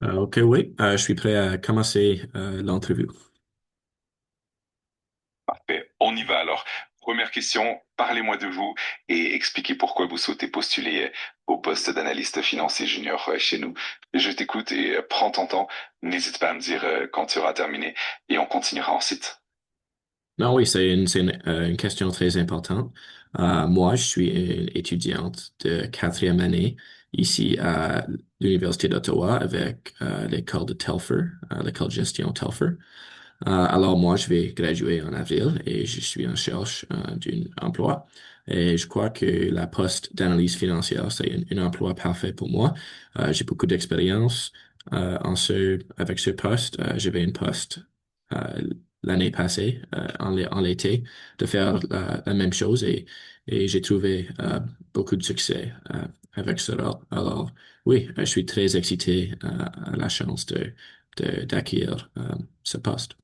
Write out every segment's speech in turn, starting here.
OK, oui, je suis prêt à commencer l'entrevue. Parfait. On y va alors. Première question, parlez-moi de vous et expliquez pourquoi vous souhaitez postuler au poste d'analyste financier junior chez nous. Je t'écoute et prends ton temps. N'hésite pas à me dire quand tu auras terminé et on continuera ensuite. Non, oui, c'est une question très importante. Moi, je suis une étudiante de quatrième année ici à l'Université d'Ottawa avec l'école de Telfer, l'école de gestion Telfer. Alors moi, je vais graduer en avril et je suis en recherche d'un emploi. Et je crois que la poste d'analyse financière, c'est un emploi parfait pour moi. J'ai beaucoup d'expérience avec ce poste. J'avais une poste euh, l'année passée, en l'été, de faire la même chose et j'ai trouvé beaucoup de succès avec cela. Alors oui, je suis très excité à la chance d'acquérir ce poste.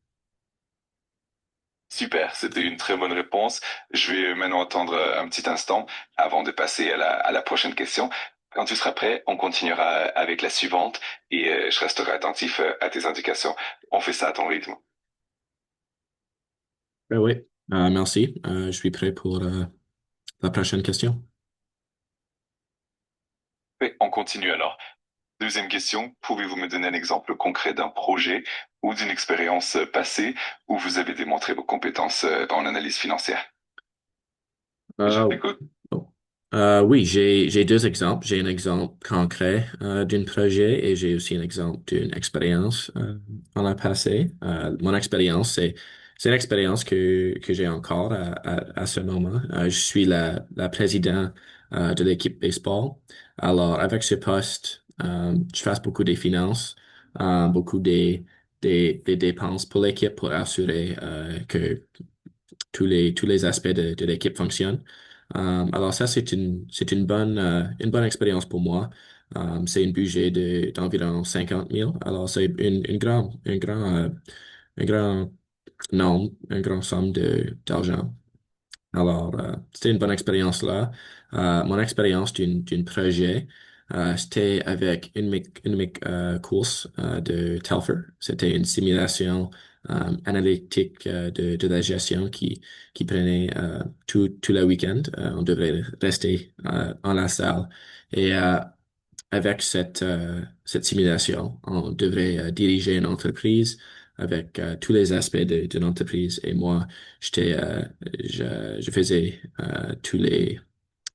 Super, c'était une très bonne réponse. Je vais maintenant attendre un petit instant avant de passer à la prochaine question. Quand tu seras prêt, on continuera avec la suivante et je resterai attentif à tes indications. On fait ça à ton rythme. Ben oui, merci. Je suis prêt pour la prochaine question. Oui, on continue alors. Deuxième question, pouvez-vous me donner un exemple concret d'un projet ou d'une expérience passée où vous avez démontré vos compétences en analyse financière? Je Euh, t'écoute. bon. Oui, j'ai deux exemples. J'ai un exemple concret d'un projet et j'ai aussi un exemple d'une expérience dans le passé. Mon expérience, c'est une expérience que j'ai encore à ce moment. Je suis la présidente de l'équipe baseball. Alors, avec ce poste, je fais beaucoup des finances, beaucoup des dépenses pour l'équipe pour assurer que tous les aspects de l'équipe fonctionnent. Alors ça, c'est une bonne expérience pour moi. C'est un budget d'environ 50 000. Alors c'est un grand nombre, un grand somme d'argent. Alors, c'était une bonne expérience là. Mon expérience d'un projet, c'était avec une de mes courses de Telfer. C'était une simulation analytique de la gestion qui prenait tout le week-end. On devrait rester en la salle. Et avec cette simulation, on devrait diriger une entreprise avec tous les aspects d'une entreprise. Et moi, j'étais, je faisais tous les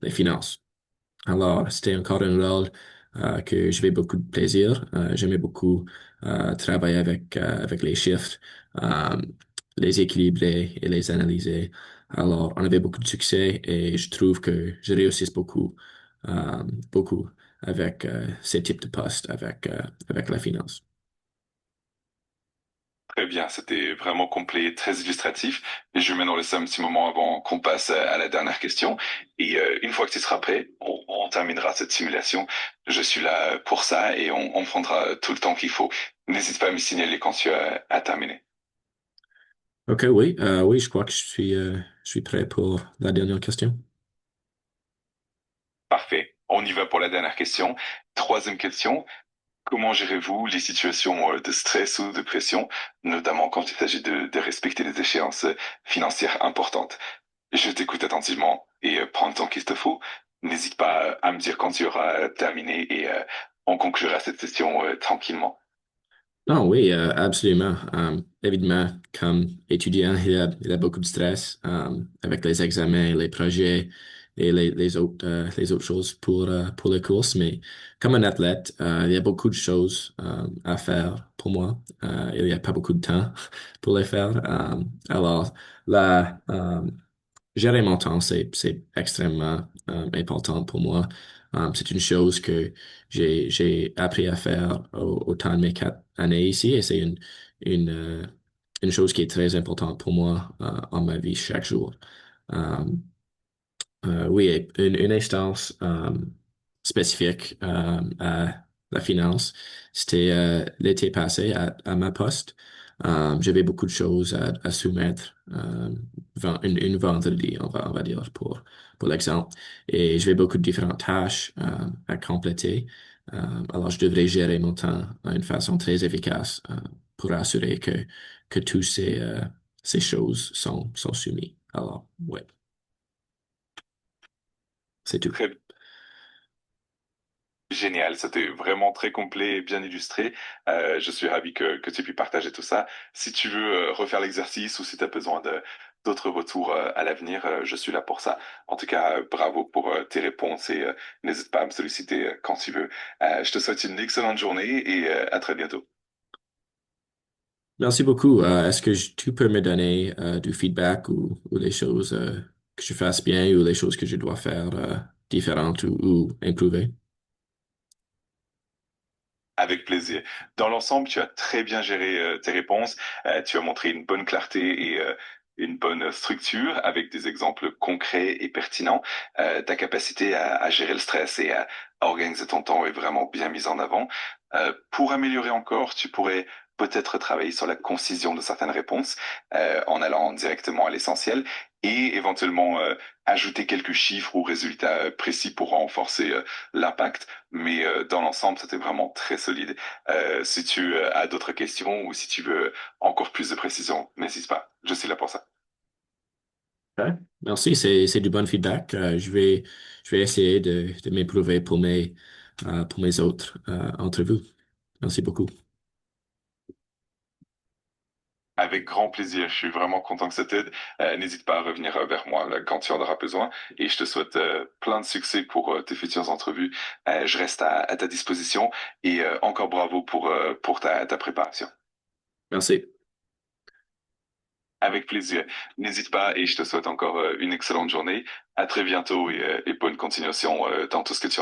finances. Alors, c'était encore un rôle que j'avais beaucoup de plaisir. J'aimais beaucoup travailler avec les chiffres, euh, les équilibrer et les analyser. Alors, on avait beaucoup de succès et je trouve que je réussis beaucoup avec ces types de postes, avec la finance. Très bien, c'était vraiment complet et très illustratif. Et je vais maintenant laisser un petit moment avant qu'on passe à la dernière question. Et une fois que tu seras prêt, on terminera cette simulation. Je suis là pour ça et on prendra tout le temps qu'il faut. N'hésite pas à me signaler quand tu as terminé. OK, oui, oui, je crois que je suis prêt pour la dernière question. Parfait. On y va pour la dernière question. Troisième question. Comment gérez-vous les situations de stress ou de pression, notamment quand il s'agit de respecter les échéances financières importantes? Je t'écoute attentivement et prends le temps qu'il te faut. N'hésite pas à me dire quand tu auras terminé et on conclura cette session tranquillement. Non, oui, absolument. Évidemment, comme étudiant, il y a beaucoup de stress avec les examens, les projets et les autres choses pour les courses. Mais comme un athlète, il y a beaucoup de choses à faire pour moi. Il n'y a pas beaucoup de temps pour les faire. Alors, là, gérer mon temps, c'est extrêmement important pour moi. C'est une chose que j'ai appris à faire au temps de mes 4 années ici et c'est une chose qui est très importante pour moi en ma vie chaque jour. Euh, oui, et une instance spécifique à la finance, c'était l'été passé à ma poste. J'avais beaucoup de choses à soumettre une vendredi, on va dire, pour l'exemple. Et j'avais beaucoup de différentes tâches à compléter. Alors, je devrais gérer mon temps d'une façon très efficace pour assurer que tous ces choses sont soumis. Alors, ouais, c'est tout. Très génial, c'était vraiment très complet et bien illustré. Je suis ravi que tu aies pu partager tout ça. Si tu veux refaire l'exercice ou si tu as besoin d'autres retours à l'avenir, je suis là pour ça. En tout cas, bravo pour tes réponses et n'hésite pas à me solliciter quand tu veux. Je te souhaite une excellente journée et à très bientôt. Merci beaucoup. Est-ce que tu peux me donner du feedback ou les choses que je fasse bien ou les choses que je dois faire différentes ou improver? Avec plaisir. Dans l'ensemble, tu as très bien géré tes réponses. Tu as montré une bonne clarté et une bonne structure avec des exemples concrets et pertinents. Ta capacité à gérer le stress et à organiser ton temps est vraiment bien mise en avant. Pour améliorer encore, tu pourrais peut-être travailler sur la concision de certaines réponses en allant directement à l'essentiel et éventuellement ajouter quelques chiffres ou résultats précis pour renforcer l'impact. Mais dans l'ensemble, c'était vraiment très solide. Si tu as d'autres questions ou si tu veux encore plus de précision, n'hésite pas. Je suis là pour ça. Ouais. Merci, c'est du bon feedback. Je vais essayer de m'improver pour mes autres entrevues. Merci beaucoup. Avec grand plaisir. Je suis vraiment content que ça t'aide. N'hésite pas à revenir vers moi là, quand tu en auras besoin. Et je te souhaite plein de succès pour tes futures entrevues. Je reste à ta disposition et encore bravo pour ta préparation. Merci. Avec plaisir. N'hésite pas et je te souhaite encore une excellente journée. À très bientôt et bonne continuation dans tout ce que tu